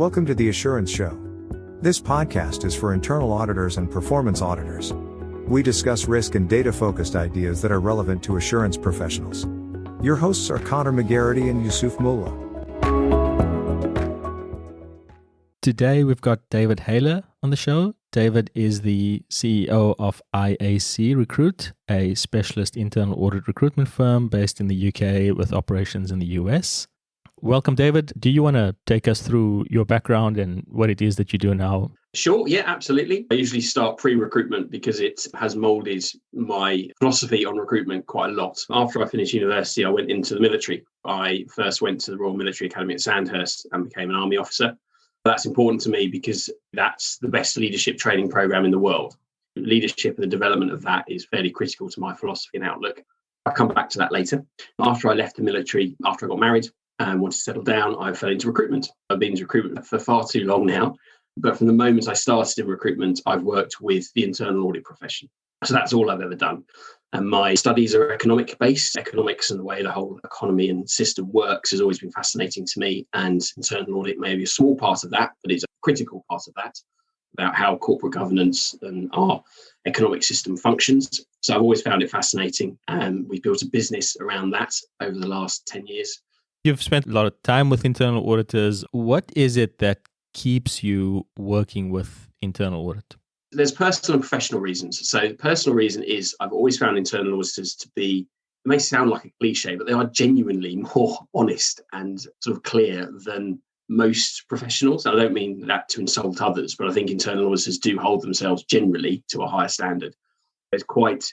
Welcome to the Assurance Show. This podcast is for internal auditors and performance auditors. We discuss risk and data-focused ideas that are relevant to assurance professionals. Your hosts are Connor McGarity and Yusuf Mullah. Today we've got David Haylor on the show. David is the CEO of IAC Recruit, a specialist internal audit recruitment firm based in the UK with operations in the US. Welcome, David. Do you want to take us through your background and what it is that you do now? Sure, yeah, absolutely. I usually start pre-recruitment because it has molded my philosophy on recruitment quite a lot. After I finished university, I went into the military. I first went to the Royal Military Academy at Sandhurst and became an army officer. That's important to me because that's the best leadership training program in the world. Leadership and the development of that is fairly critical to my philosophy and outlook. I'll come back to that later. After I left the military, after I got married and wanted to settle down, I fell into recruitment. I've been in recruitment for far too long now. But from the moment I started in recruitment, I've worked with the internal audit profession. So that's all I've ever done. And my studies are economic based. Economics and the way the whole economy and system works has always been fascinating to me. And internal audit may be a small part of that, but it's a critical part of that, about how corporate governance and our economic system functions. So I've always found it fascinating. And we've built a business around that over the last 10 years. You've spent a lot of time with internal auditors. What is it that keeps you working with internal audit? There's personal and professional reasons. So the personal reason is I've always found internal auditors to be, it may sound like a cliche, but they are genuinely more honest and sort of clear than most professionals. And I don't mean that to insult others, but I think internal auditors do hold themselves generally to a higher standard. It's quite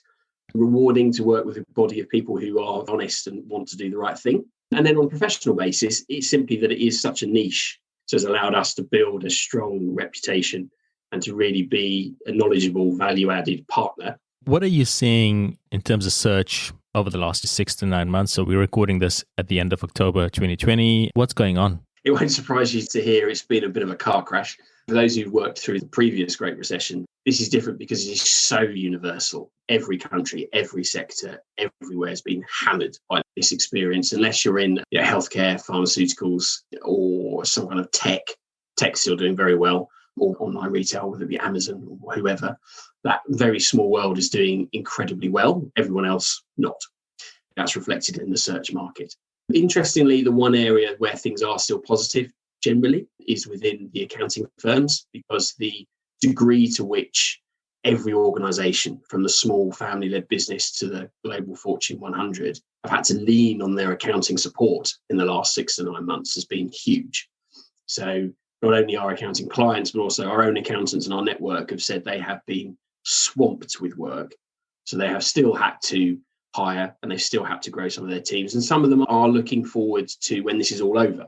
rewarding to work with a body of people who are honest and want to do the right thing. And then on a professional basis, it's simply that it is such a niche. So it's allowed us to build a strong reputation and to really be a knowledgeable, value-added partner. What are you seeing in terms of search over the last 6 to 9 months? So we're recording this at the end of October 2020. What's going on? It won't surprise you to hear it's been a bit of a car crash. For those who've worked through the previous Great Recession, this is different because it is so universal. Every country, every sector, everywhere has been hammered by this experience. Unless you're in healthcare, pharmaceuticals, or some kind of tech. Tech's still doing very well, or online retail, whether it be Amazon or whoever. That very small world is doing incredibly well. Everyone else not. That's reflected in the search market. Interestingly, the one area where things are still positive generally is within the accounting firms, because the degree to which every organisation, from the small family-led business to the global Fortune 100, have had to lean on their accounting support in the last 6 to 9 months has been huge. So not only our accounting clients, but also our own accountants and our network have said they have been swamped with work. So they have still had to hire and they've still had to grow some of their teams. And some of them are looking forward to when this is all over.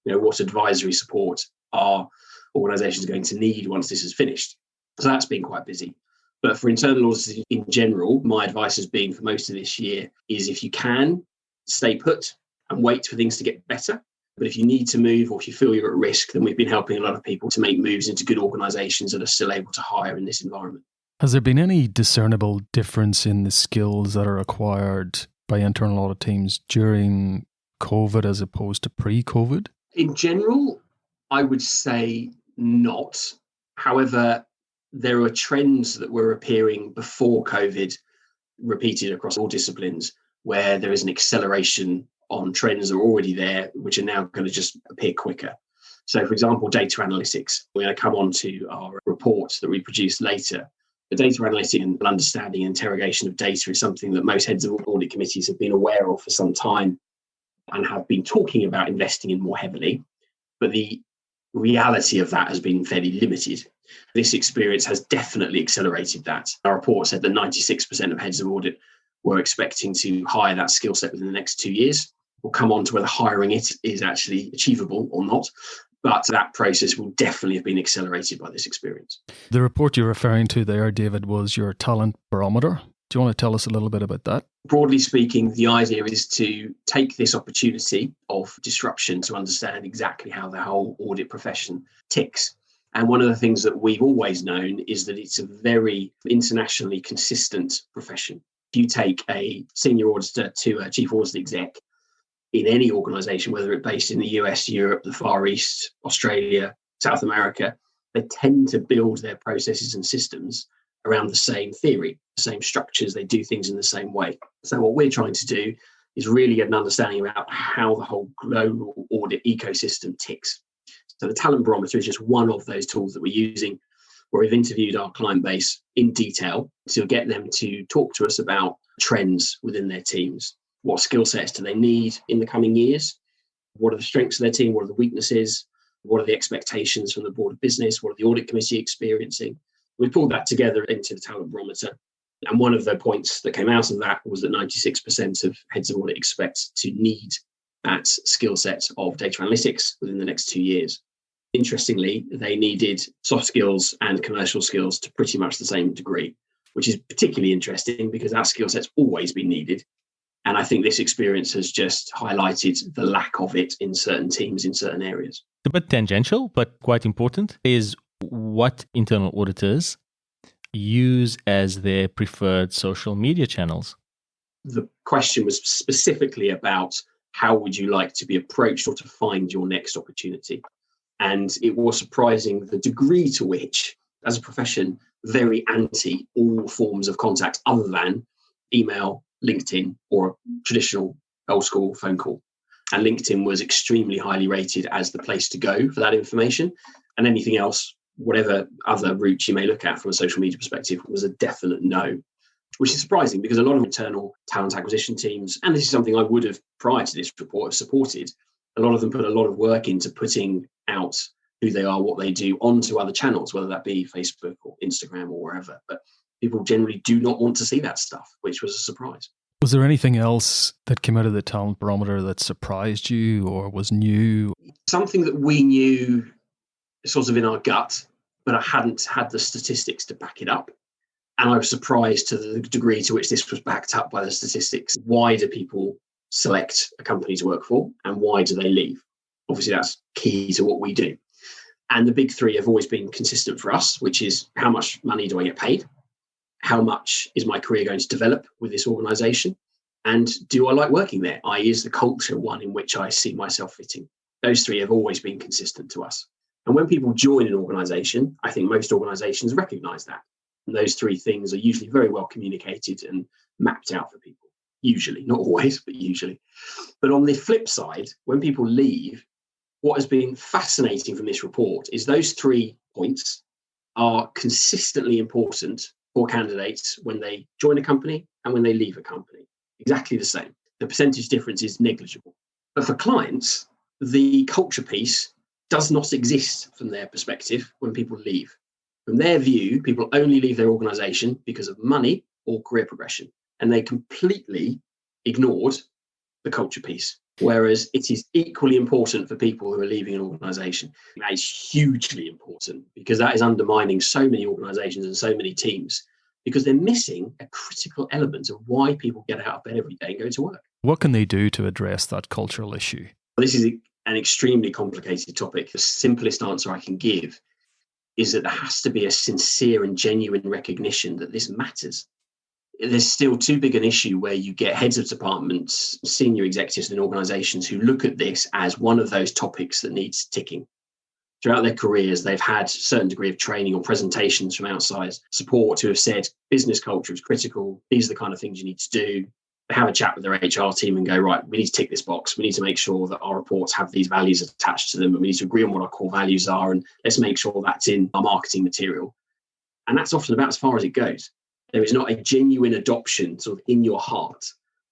What advisory support are organisations going to need once this is finished? So that's been quite busy. But for internal auditors in general, my advice has been for most of this year is if you can, stay put and wait for things to get better. But if you need to move or if you feel you're at risk, then we've been helping a lot of people to make moves into good organisations that are still able to hire in this environment. Has there been any discernible difference in the skills that are acquired by internal audit teams during COVID as opposed to pre-COVID? In general, I would say not. However, there are trends that were appearing before COVID, repeated across all disciplines, where there is an acceleration on trends that are already there, which are now going to just appear quicker. So, for example, data analytics. We're going to come on to our report that we produce later. The data analytics and understanding and interrogation of data is something that most heads of audit committees have been aware of for some time and have been talking about investing in more heavily. But the reality of that has been fairly limited. This experience has definitely accelerated that. Our report said that 96% of heads of audit were expecting to hire that skill set within the next 2 years. We'll come on to whether hiring it is actually achievable or not. But that process will definitely have been accelerated by this experience. The report you're referring to there, David, was your Talent Barometer. Do you want to tell us a little bit about that? Broadly speaking, the idea is to take this opportunity of disruption to understand exactly how the whole audit profession ticks. And one of the things that we've always known is that it's a very internationally consistent profession. If you take a senior auditor to a chief audit exec in any organisation, whether it's based in the US, Europe, the Far East, Australia, South America, they tend to build their processes and systems around the same theory, the same structures. They do things in the same way. So what we're trying to do is really get an understanding about how the whole global audit ecosystem ticks. So the Talent Barometer is just one of those tools that we're using, where we've interviewed our client base in detail to get them to talk to us about trends within their teams. What skill sets do they need in the coming years? What are the strengths of their team? What are the weaknesses? What are the expectations from the board of business? What are the audit committee experiencing? We pulled that together into the Talent Barometer. And one of the points that came out of that was that 96% of heads of audit expect to need that skill set of data analytics within the next 2 years. Interestingly, they needed soft skills and commercial skills to pretty much the same degree, which is particularly interesting because that skill set's always been needed. And I think this experience has just highlighted the lack of it in certain teams in certain areas. A bit tangential, but quite important, is what internal auditors use as their preferred social media channels. The question was specifically about how would you like to be approached or to find your next opportunity? And it was surprising the degree to which, as a profession, very anti all forms of contact other than email, LinkedIn, or a traditional old school phone call. And LinkedIn was extremely highly rated as the place to go for that information. And anything else, whatever other route you may look at from a social media perspective, was a definite no, which is surprising because a lot of internal talent acquisition teams, and this is something I would have prior to this report have supported, a lot of them put a lot of work into putting out who they are, what they do onto other channels, whether that be Facebook or Instagram or wherever. But people generally do not want to see that stuff, which was a surprise. Was there anything else that came out of the Talent Barometer that surprised you or was new? Something that we knew sort of in our gut, but I hadn't had the statistics to back it up. And I was surprised to the degree to which this was backed up by the statistics. Why do people select a company to work for and why do they leave? Obviously, that's key to what we do. And the big three have always been consistent for us, which is how much money do I get paid? How much is my career going to develop with this organisation? And do I like working there? I.e., is the culture one in which I see myself fitting? Those three have always been consistent to us. And when people join an organisation, I think most organisations recognise that. And those three things are usually very well communicated and mapped out for people. Usually, not always, but usually. But on the flip side, when people leave, what has been fascinating from this report is those 3 points are consistently important for candidates when they join a company and when they leave a company. Exactly the same. The percentage difference is negligible. But for clients, the culture piece does not exist from their perspective when people leave. From their view, people only leave their organisation because of money or career progression. And they completely ignored the culture piece. Whereas it is equally important for people who are leaving an organisation. That is hugely important because that is undermining so many organisations and so many teams because they're missing a critical element of why people get out of bed every day and go to work. What can they do to address that cultural issue? This is an extremely complicated topic. The simplest answer I can give is that there has to be a sincere and genuine recognition that this matters. There's still too big an issue where you get heads of departments, senior executives in organisations who look at this as one of those topics that needs ticking. Throughout their careers, they've had a certain degree of training or presentations from outside support who have said business culture is critical. These are the kind of things you need to do. They have a chat with their HR team and go, right, we need to tick this box. We need to make sure that our reports have these values attached to them and we need to agree on what our core values are and let's make sure that's in our marketing material. And that's often about as far as it goes. There is not a genuine adoption sort of in your heart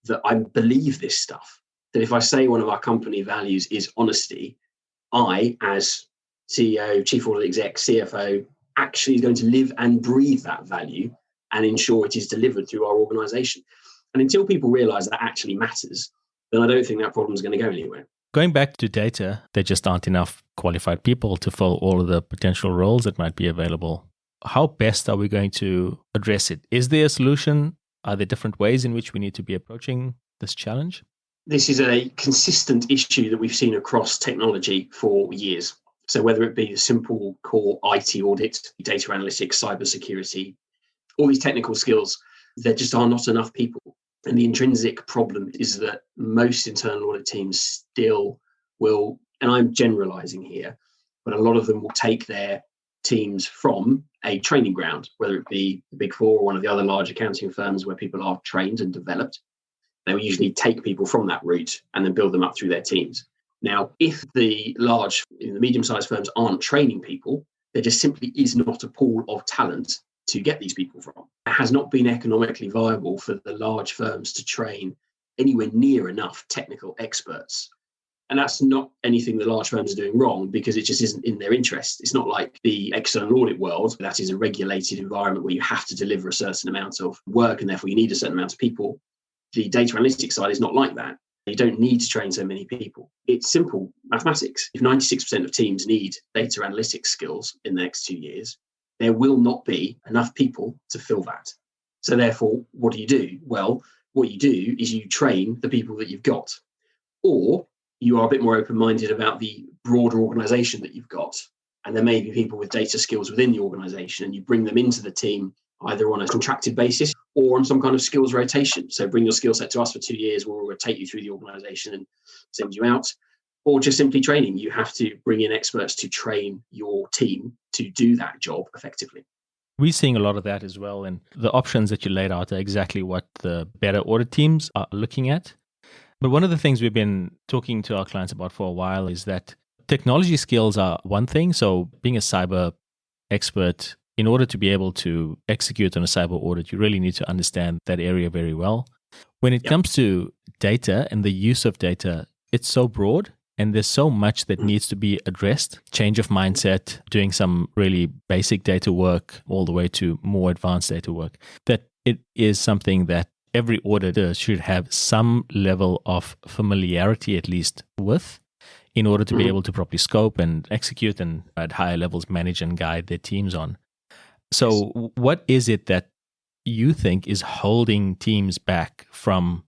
that I believe this stuff. That if I say one of our company values is honesty, I, as CEO, Chief Audit Exec, CFO, actually is going to live and breathe that value and ensure it is delivered through our organisation. And until people realise that actually matters, then I don't think that problem is going to go anywhere. Going back to data, there just aren't enough qualified people to fill all of the potential roles that might be available. How best are we going to address it? Is there a solution? Are there different ways in which we need to be approaching this challenge? This is a consistent issue that we've seen across technology for years. So whether it be the simple core IT audit, data analytics, cybersecurity, all these technical skills, there just are not enough people. And the intrinsic problem is that most internal audit teams still will, and I'm generalizing here, but a lot of them will take their teams from a training ground, whether it be the Big Four or one of the other large accounting firms where people are trained and developed. They will usually take people from that route and then build them up through their teams. Now, if the medium-sized firms aren't training people, there just simply is not a pool of talent to get these people from. It has not been economically viable for the large firms to train anywhere near enough technical experts. And that's not anything the large firms are doing wrong, because it just isn't in their interest. It's not like the external audit world. That is a regulated environment where you have to deliver a certain amount of work and therefore you need a certain amount of people. The data analytics side is not like that. You don't need to train so many people. It's simple mathematics. If 96% of teams need data analytics skills in the next 2 years, there will not be enough people to fill that. So therefore, what do? Well, what you do is you train the people that you've got. Or you are a bit more open-minded about the broader organization that you've got. And there may be people with data skills within the organization, and you bring them into the team either on a contracted basis or on some kind of skills rotation. So bring your skill set to us for 2 years, we'll rotate you through the organization and send you out. Or just simply training. You have to bring in experts to train your team to do that job effectively. We're seeing a lot of that as well. And the options that you laid out are exactly what the better audit teams are looking at. But one of the things we've been talking to our clients about for a while is that technology skills are one thing. So being a cyber expert, in order to be able to execute on a cyber audit, you really need to understand that area very well. When it comes to data and the use of data, it's so broad and there's so much that needs to be addressed. Change of mindset, doing some really basic data work all the way to more advanced data work, that it is something that every auditor should have some level of familiarity at least with, in order to be able to properly scope and execute and at higher levels manage and guide their teams on. So what is it that you think is holding teams back from,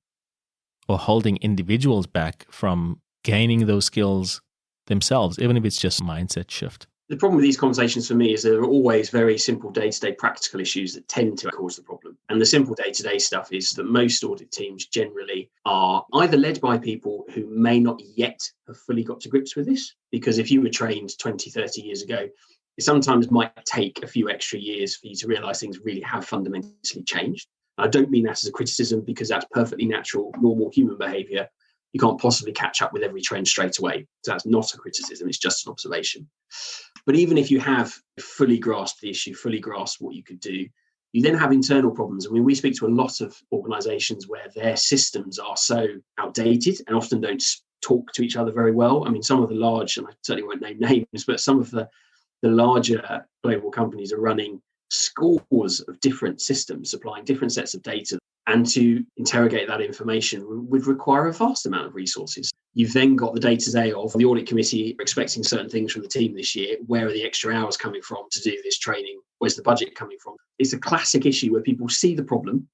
or holding individuals back from gaining those skills themselves, even if it's just a mindset shift? The problem with these conversations for me is there are always very simple day-to-day practical issues that tend to cause the problem. And the simple day-to-day stuff is that most audit teams generally are either led by people who may not yet have fully got to grips with this, because if you were trained 20, 30 years ago, it sometimes might take a few extra years for you to realise things really have fundamentally changed. I don't mean that as a criticism, because that's perfectly natural, normal human behaviour. You can't possibly catch up with every trend straight away. So that's not a criticism, it's just an observation. But even if you have fully grasped the issue, fully grasped what you could do, you then have internal problems. I mean, we speak to a lot of organisations where their systems are so outdated and often don't talk to each other very well. I mean, some of the large, and I certainly won't name names, but some of the larger global companies are running scores of different systems, supplying different sets of data. And to interrogate that information would require a vast amount of resources. You've then got the day-to-day of the audit committee expecting certain things from the team this year. Where are the extra hours coming from to do this training? Where's the budget coming from? It's a classic issue where people see the problem,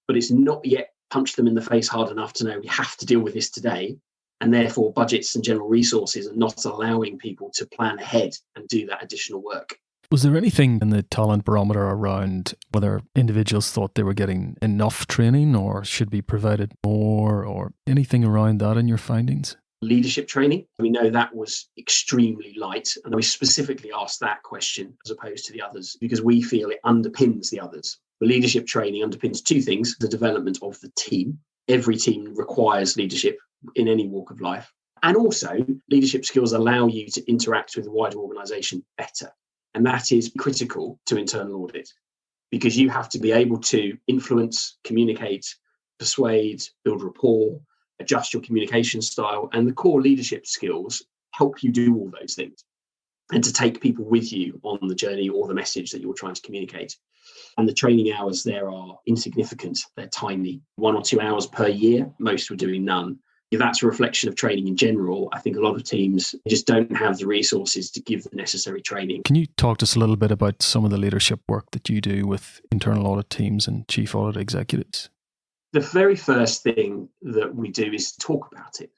but it's not yet punched them in the face hard enough to know we have to deal with this today. And therefore, budgets and general resources are not allowing people to plan ahead and do that additional work. Was there anything in the Talent Barometer around whether individuals thought they were getting enough training or should be provided more, or anything around that in your findings? Leadership training, we know that was extremely light. And we specifically asked that question as opposed to the others, because we feel it underpins the others. The leadership training underpins two things: the development of the team. Every team requires leadership in any walk of life. And also, leadership skills allow you to interact with the wider organisation better. And that is critical to internal audit, because you have to be able to influence, communicate, persuade, build rapport, adjust your communication style. And the core leadership skills help you do all those things and to take people with you on the journey or the message that you're trying to communicate. And the training hours there are insignificant. They're tiny, 1 or 2 hours per year. Most were doing none. If that's a reflection of training in general, I think a lot of teams just don't have the resources to give the necessary training. Can you talk to us a little bit about some of the leadership work that you do with internal audit teams and chief audit executives? The very first thing that we do is talk about it.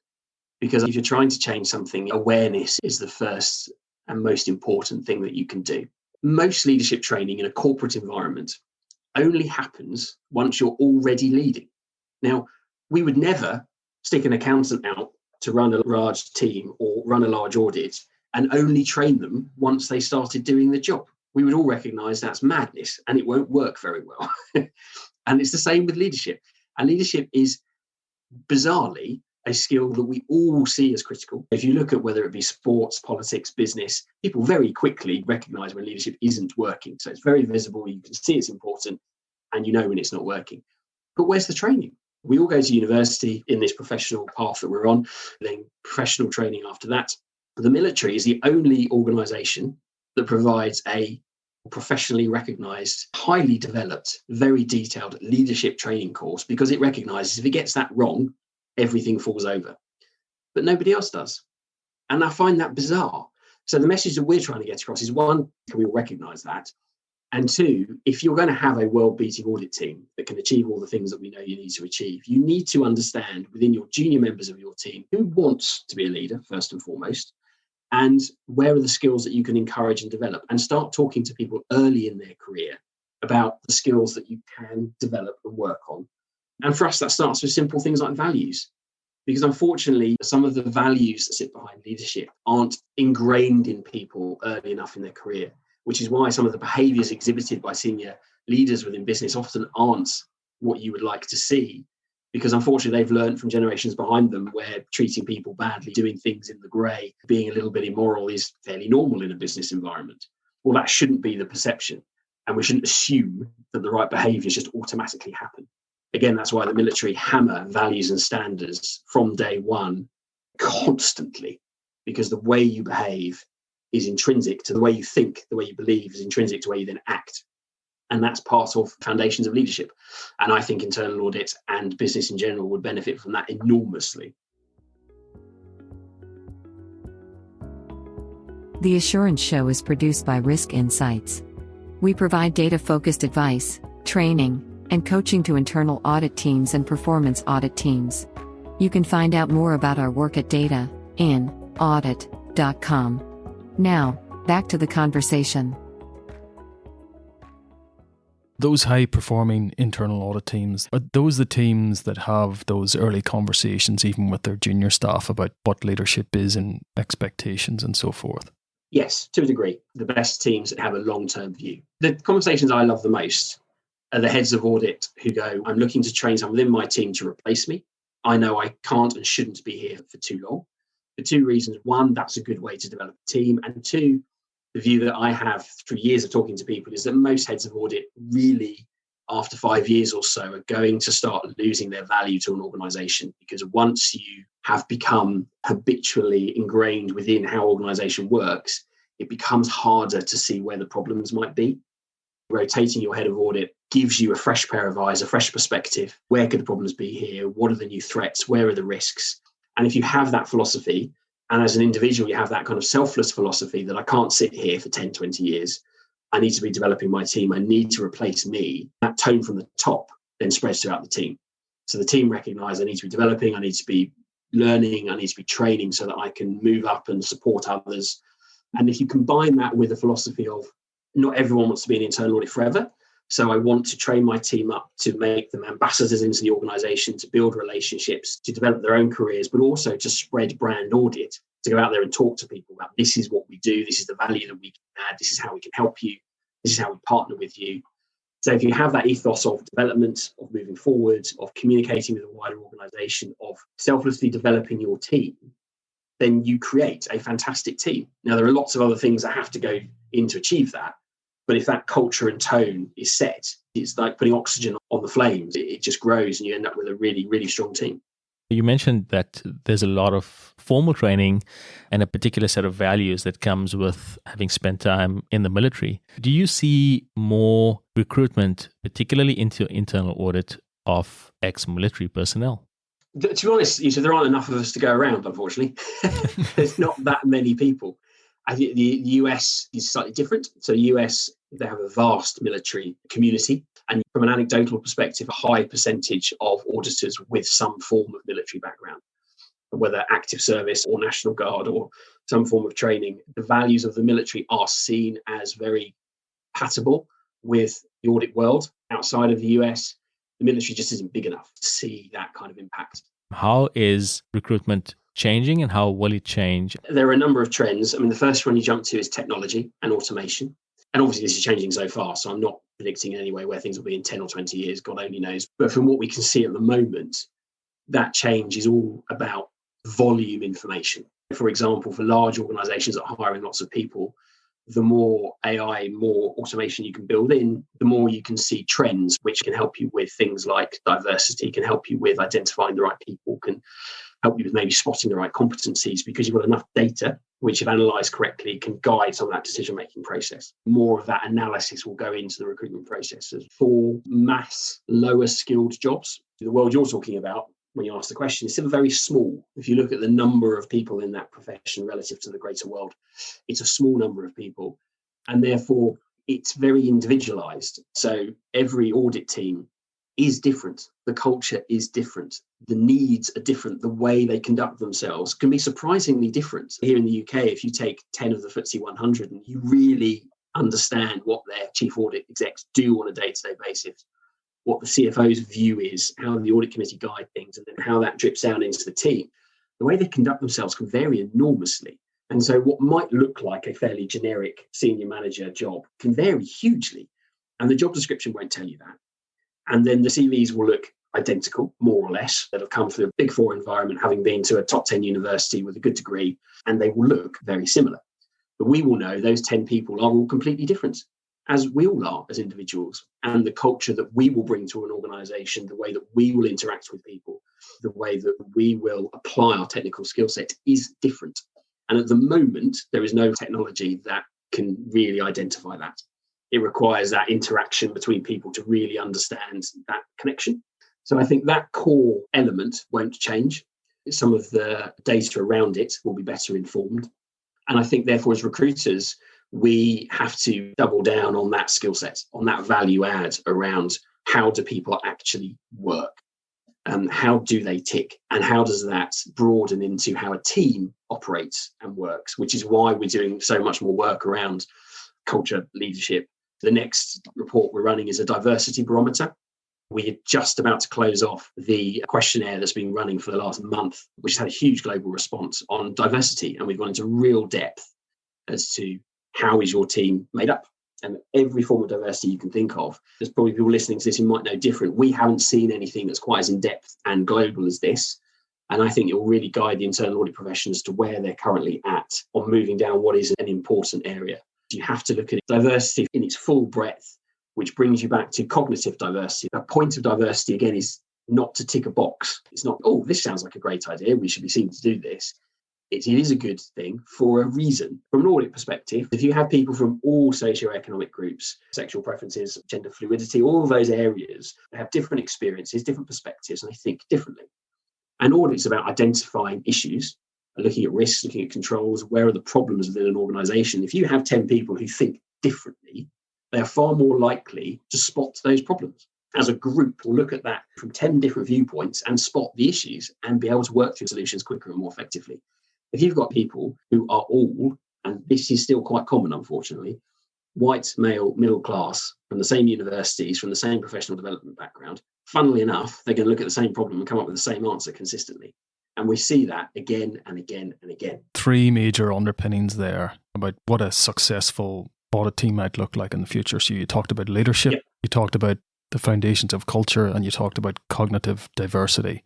Because if you're trying to change something, awareness is the first and most important thing that you can do. Most leadership training in a corporate environment only happens once you're already leading. Now, we would never stick an accountant out to run a large team or run a large audit and only train them once they started doing the job. We would all recognize that's madness and it won't work very well. And it's the same with leadership. And leadership is bizarrely a skill that we all see as critical. If you look at whether it be sports, politics, business, people very quickly recognize when leadership isn't working. So it's very visible. You can see it's important and you know when it's not working. But where's the training? We all go to university in this professional path that we're on, then professional training after that. The military is the only organization that provides a professionally recognized, highly developed, very detailed leadership training course, because it recognizes if it gets that wrong, everything falls over. But nobody else does. And I find that bizarre. So the message that we're trying to get across is, one, can we all recognize that? And two, if you're going to have a world-beating audit team that can achieve all the things that we know you need to achieve, you need to understand within your junior members of your team who wants to be a leader, first and foremost, and where are the skills that you can encourage and develop, and start talking to people early in their career about the skills that you can develop and work on. And for us, that starts with simple things like values, because unfortunately, some of the values that sit behind leadership aren't ingrained in people early enough in their career, which is why some of the behaviors exhibited by senior leaders within business often aren't what you would like to see, because unfortunately they've learned from generations behind them where treating people badly, doing things in the grey, being a little bit immoral is fairly normal in a business environment. Well, that shouldn't be the perception, and we shouldn't assume that the right behaviours just automatically happen. Again, that's why the military hammer values and standards from day one constantly, because the way you behave is intrinsic to the way you think, the way you believe is intrinsic to the way you then act. And that's part of foundations of leadership. And I think internal audit and business in general would benefit from that enormously. The Assurance Show is produced by Risk Insights. We provide data-focused advice, training, and coaching to internal audit teams and performance audit teams. You can find out more about our work at datainaudit.com. Now, back to the conversation. Those high-performing internal audit teams, are those the teams that have those early conversations even with their junior staff about what leadership is and expectations and so forth? Yes, to a degree. The best teams that have a long-term view. The conversations I love the most are the heads of audit who go, I'm looking to train someone within my team to replace me. I know I can't and shouldn't be here for too long. For two reasons. One, that's a good way to develop a team. And two, the view that I have through years of talking to people is that most heads of audit really, after 5 years or so, are going to start losing their value to an organisation, because once you have become habitually ingrained within how organisation works, it becomes harder to see where the problems might be. Rotating your head of audit gives you a fresh pair of eyes, a fresh perspective. Where could the problems be here? What are the new threats? Where are the risks? And if you have that philosophy, and as an individual, you have that kind of selfless philosophy that I can't sit here for 10, 20 years. I need to be developing my team. I need to replace me. That tone from the top then spreads throughout the team. So the team recognize I need to be developing, I need to be learning, I need to be training so that I can move up and support others. And if you combine that with a philosophy of not everyone wants to be in internal audit forever, so I want to train my team up to make them ambassadors into the organisation, to build relationships, to develop their own careers, but also to spread brand audit, to go out there and talk to people about this is what we do, this is the value that we can add, this is how we can help you, this is how we partner with you. So if you have that ethos of development, of moving forward, of communicating with a wider organisation, of selflessly developing your team, then you create a fantastic team. Now, there are lots of other things that have to go in to achieve that. But if that culture and tone is set, it's like putting oxygen on the flames. It just grows and you end up with a really, really strong team. You mentioned that there's a lot of formal training and a particular set of values that comes with having spent time in the military. Do you see more recruitment, particularly into internal audit, of ex-military personnel? To be honest, there aren't enough of us to go around, unfortunately. There's not that many people. I think the US is slightly different. So the US, they have a vast military community. And from an anecdotal perspective, a high percentage of auditors with some form of military background, whether active service or National Guard or some form of training. The values of the military are seen as very compatible with the audit world. Outside of the US, the military just isn't big enough to see that kind of impact. How is recruitment changing, and how will it change? There are a number of trends. I mean, the first one you jump to is technology and automation. And obviously this is changing so fast, so I'm not predicting in any way where things will be in 10 or 20 years, God only knows. But from what we can see at the moment, that change is all about volume information. For example, for large organizations that are hiring lots of people, the more AI, more automation you can build in, the more you can see trends, which can help you with things like diversity, can help you with identifying the right people, can help you with maybe spotting the right competencies, because you've got enough data, which if analysed correctly, can guide some of that decision-making process. More of that analysis will go into the recruitment processes. For mass, lower skilled jobs, the world you're talking about, when you ask the question, is still very small. If you look at the number of people in that profession relative to the greater world, it's a small number of people. And therefore, it's very individualised. So every audit team is different. The culture is different. The needs are different. The way they conduct themselves can be surprisingly different. Here in the UK, if you take 10 of the FTSE 100 and you really understand what their chief audit execs do on a day-to-day basis, what the CFO's view is, how the audit committee guide things, and then how that drips down into the team, the way they conduct themselves can vary enormously. And so what might look like a fairly generic senior manager job can vary hugely. And the job description won't tell you that. And then the CVs will look identical, more or less, that have come through a Big Four environment, having been to a top 10 university with a good degree, and they will look very similar. But we will know those 10 people are all completely different, as we all are as individuals. And the culture that we will bring to an organisation, the way that we will interact with people, the way that we will apply our technical skill set is different. And at the moment, there is no technology that can really identify that. It requires that interaction between people to really understand that connection. So I think that core element won't change. Some of the data around it will be better informed. And I think therefore as recruiters, we have to double down on that skill set, on that value add around how do people actually work and how do they tick, and how does that broaden into how a team operates and works, which is why we're doing so much more work around culture, leadership. The next report we're running is a diversity barometer. We're just about to close off the questionnaire that's been running for the last month, which has had a huge global response on diversity. And we've gone into real depth as to how is your team made up. And every form of diversity you can think of, there's probably people listening to this who might know different. We haven't seen anything that's quite as in-depth and global as this. And I think it will really guide the internal audit profession as to where they're currently at on moving down what is an important area. You have to look at diversity in its full breadth, which brings you back to cognitive diversity. A point of diversity, again, is not to tick a box. It's not, oh, this sounds like a great idea, we should be seen to do this. It is a good thing for a reason. From an audit perspective, if you have people from all socioeconomic groups, sexual preferences, gender fluidity, all of those areas, they have different experiences, different perspectives, and they think differently. And audit's about identifying issues, looking at risks, looking at controls, where are the problems within an organisation. If you have 10 people who think differently, they are far more likely to spot those problems. As a group, we'll look at that from 10 different viewpoints and spot the issues and be able to work through solutions quicker and more effectively. If you've got people who are all, and this is still quite common, unfortunately, white, male, middle class, from the same universities, from the same professional development background, funnily enough, they're going to look at the same problem and come up with the same answer consistently. And we see that again and again and again. Three major underpinnings there about what a successful audit team might look like in the future. So you talked about leadership, yep. You talked about the foundations of culture, and you talked about cognitive diversity.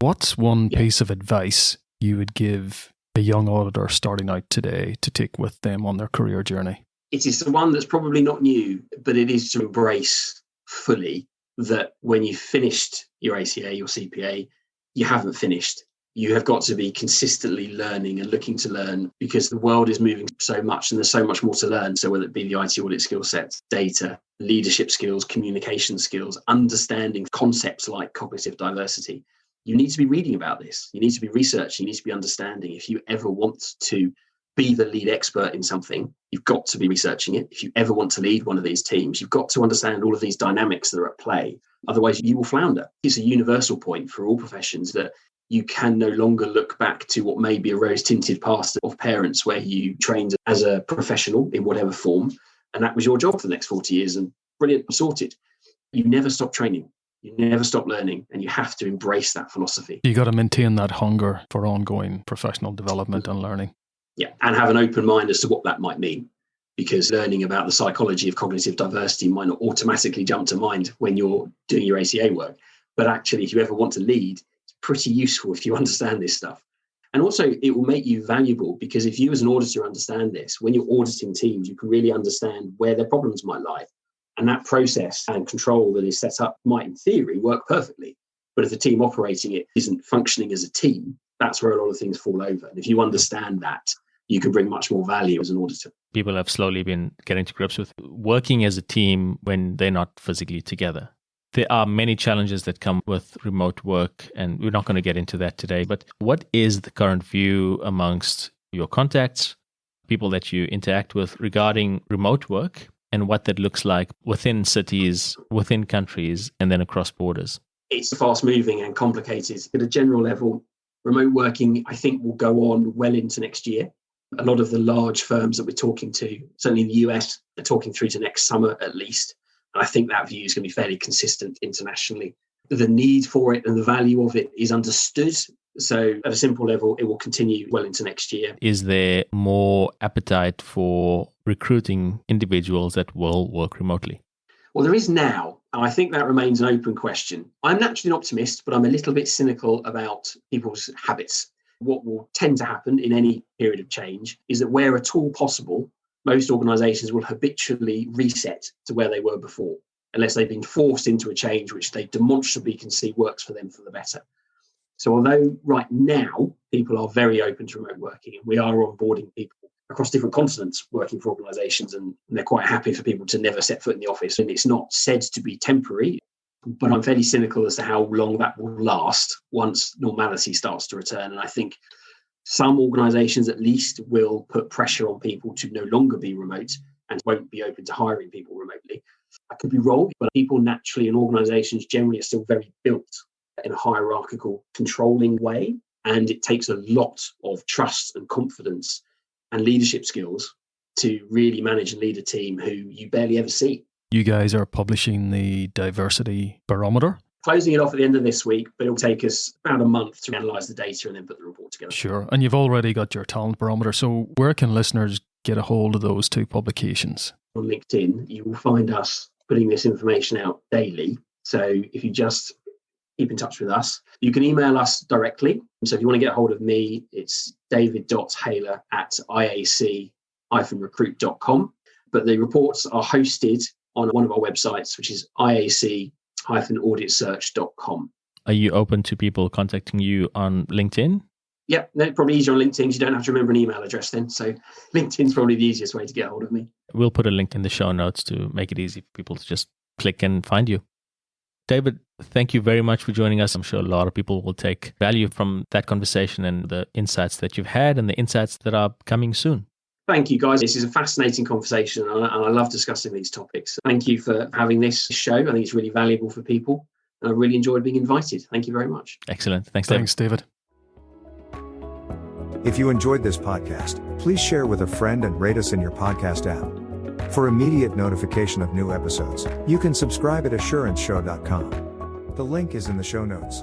What's one piece of advice you would give a young auditor starting out today to take with them on their career journey? It is the one that's probably not new, but it is to embrace fully that when you've finished your ACA, your CPA, you haven't finished. You have got to be consistently learning and looking to learn, because the world is moving so much and there's so much more to learn. So whether it be the IT audit skill sets, data, leadership skills, communication skills, understanding concepts like cognitive diversity, you need to be reading about this. You need to be researching. You need to be understanding. If you ever want to be the lead expert in something, you've got to be researching it. If you ever want to lead one of these teams, you've got to understand all of these dynamics that are at play. Otherwise, you will flounder. It's a universal point for all professions that you can no longer look back to what may be a rose-tinted past of parents where you trained as a professional in whatever form, and that was your job for the next 40 years, and brilliant, sorted. You never stop training. You never stop learning, and you have to embrace that philosophy. You got to maintain that hunger for ongoing professional development and learning. Yeah, and have an open mind as to what that might mean, because learning about the psychology of cognitive diversity might not automatically jump to mind when you're doing your ACA work. But actually, if you ever want to lead, it's pretty useful if you understand this stuff. And also, it will make you valuable, because if you as an auditor understand this, when you're auditing teams, you can really understand where their problems might lie. And that process and control that is set up might, in theory, work perfectly. But if the team operating it isn't functioning as a team, that's where a lot of things fall over. And if you understand that, you can bring much more value as an auditor. People have slowly been getting to grips with working as a team when they're not physically together. There are many challenges that come with remote work, and we're not going to get into that today. But what is the current view amongst your contacts, people that you interact with regarding remote work, and what that looks like within cities, within countries, and then across borders? It's fast moving and complicated. At a general level, remote working, I think, will go on well into next year. A lot of the large firms that we're talking to, certainly in the US, are talking through to next summer at least. And I think that view is going to be fairly consistent internationally. The need for it and the value of it is understood. So at a simple level, it will continue well into next year. Is there more appetite for recruiting individuals that will work remotely? Well, there is now. And I think that remains an open question. I'm naturally an optimist, but I'm a little bit cynical about people's habits. What will tend to happen in any period of change is that where at all possible, most organisations will habitually reset to where they were before, unless they've been forced into a change which they demonstrably can see works for them for the better. So although right now people are very open to remote working, and we are onboarding people across different continents working for organisations, and they're quite happy for people to never set foot in the office, and it's not said to be temporary, but I'm fairly cynical as to how long that will last once normality starts to return. And I think some organisations at least will put pressure on people to no longer be remote and won't be open to hiring people remotely. I could be wrong, but people naturally in organisations generally are still very built in a hierarchical, controlling way. And it takes a lot of trust and confidence and leadership skills to really manage and lead a team who you barely ever see. You guys are publishing the Diversity Barometer. Closing it off at the end of this week, but it'll take us about a month to analyse the data and then put the report together. Sure. And you've already got your Talent Barometer. So where can listeners get a hold of those two publications? On LinkedIn, you will find us putting this information out daily. So if you just keep in touch with us, you can email us directly. So if you want to get a hold of me, it's david.haylor@iac-recruit.com. But the reports are hosted on one of our websites, which is iac-auditsearch.com. Are you open to people contacting you on LinkedIn? Yep, no, probably easier on LinkedIn. You don't have to remember an email address then. So LinkedIn's probably the easiest way to get hold of me. We'll put a link in the show notes to make it easy for people to just click and find you. David, thank you very much for joining us. I'm sure a lot of people will take value from that conversation and the insights that you've had and the insights that are coming soon. Thank you, guys. This is a fascinating conversation, and I love discussing these topics. Thank you for having this show. I think it's really valuable for people, and I really enjoyed being invited. Thank you very much. Excellent. Thanks, David. If you enjoyed this podcast, please share with a friend and rate us in your podcast app. For immediate notification of new episodes, you can subscribe at assuranceshow.com. The link is in the show notes.